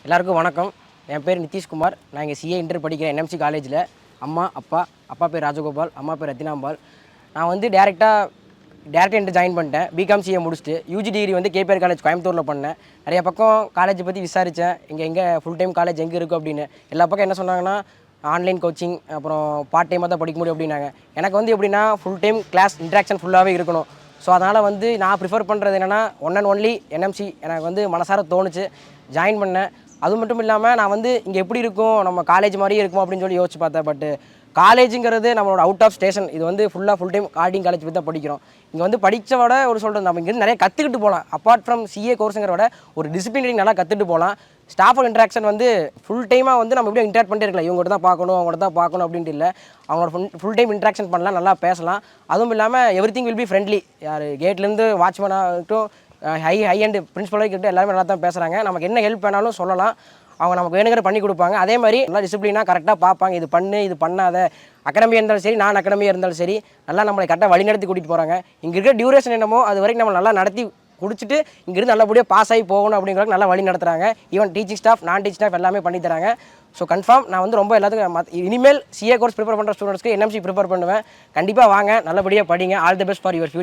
எல்லாருக்கும் வணக்கம். என் பேர் நிதிஷ்குமார். நான் இங்கே சிஏ இன்டர் படிக்கிறேன் என்எம்சி காலேஜில். அம்மா அப்பா பேர் ராஜகோபால், அம்மா பேர் ரத்தினாம்பாள். நான் வந்து டேரெக்டாக இன்டர் ஜாயின் பண்ணிட்டேன். பிகாம் சிஏ முடிச்சுட்டு யூஜி டிகிரி வந்து கேபிஆர் காலேஜ் கோயம்புத்தூரில் பண்ணேன். நிறைய பக்கம் காலேஜை பற்றி விசாரித்தேன். எங்கே ஃபுல் டைம் காலேஜ் எங்கே இருக்குது அப்படின்னு. எல்லா பக்கம் என்ன சொன்னாங்கன்னா ஆன்லைன் கோச்சிங், அப்புறம் பார்ட் டைமாக தான் படிக்க முடியும் அப்படின்னாங்க. எனக்கு வந்து எப்படின்னா ஃபுல் டைம் கிளாஸ் இன்ட்ராக்ஷன் ஃபுல்லாகவே இருக்கணும். ஸோ அதனால் வந்து நான் ப்ரிஃபர் பண்ணுறது என்னென்னா ஒன் அண்ட் ஒன்லி என்எம்சி. எனக்கு வந்து மனசார தோணுச்சு, ஜாயின் பண்ணேன். அது மட்டும் இல்லாமல் நான் வந்து இங்கே எப்படி இருக்கும், நம்ம காலேஜ் மாதிரியே இருக்கும் அப்படின்னு சொல்லி யோசிச்சு பார்த்தேன். பட் காலேஜுங்கிறது நம்மளோட அவுட் ஆஃப் ஸ்டேஷன். இது வந்து ஃபுல் டைம் கார்டிங் காலேஜ் பற்றி தான் படிக்கிறோம். இங்கே வந்து படித்த விட ஒரு சொல்கிறது நம்ம இங்கேருந்து நிறைய கற்றுக்கிட்டு போகலாம். அப்பார்ட் ஃப்ரம் சிஏ கோர்ஸுங்கிற விட ஒரு டிசிப்ளினரி நல்லா கற்றுட்டு போகலாம். ஸ்டாஃபோட இன்ட்ராக்ஷன் வந்து ஃபுல் டைமாக வந்து நம்ம எப்படியும் இன்ட்ராக்ட் பண்ணிட்டே இருக்கலாம். இவங்ககிட்ட தான் பார்க்கணும், அவங்கள்ட்ட தான் பார்க்கணும் அப்படின்ட்டு இல்லை. அவங்களோட ஃபுல் டைம் இன்ட்ராக்ஷன் பண்ணலாம், நல்லா பேசலாம். அதுவும் இல்லாமல் எவ்ரிதிங் வில் பி ஃப்ரெண்ட்லி. யார் கேட்லேருந்து வாட்ச்மேனாகட்டும், ஹை அண்ட் பிரின்சிபலாக கிட்ட எல்லாருமே நல்லா தான் பேசுகிறாங்க. நமக்கு என்ன ஹெல்ப் வேணாலும் சொல்லலாம், அவங்க நமக்கு வேணுங்கிற பண்ணி கொடுப்பாங்க. அதே மாதிரி நல்லா டிசிப்ளினாக கரெக்டாக பார்ப்பாங்க. இது பண்ணு, இது பண்ணாத. அகாடமியாக இருந்தாலும் சரி, நான் அகாடமியாக இருந்தாலும் சரி, நல்லா நம்மளை கரெக்டாக வழிநடத்தி கூட்டிகிட்டு போகிறாங்க. இங்கே இருக்கிற டியூரேஷன் என்னமோ அது வரைக்கும் நம்ம நல்லா நடத்தி குடிச்சிட்டு இங்கிருந்து நல்லபடியாக பாஸ் ஆகி போகணும் அப்படிங்கிறதுக்கு நல்லா வழி நடத்துகிறாங்க. ஈவன் டீச்சிங் ஸ்டாஃப், நான் டீச்சிங் ஸ்டாஃப் எல்லாமே பண்ணி தராங்க. ஸோ கன்ஃபார்ம் நான் வந்து ரொம்ப எல்லாத்துக்கும் இனிமேல் சிஏ கோர்ஸ் ப்ரிப்பேர் பண்ணுற ஸ்டூடெண்ட்ஸ்க்கு என்எம்சி ப்ரிப்பேர் பண்ணுவேன். கண்டிப்பாக வாங்க, நல்லபடியாக படிங்க. All the best for your future.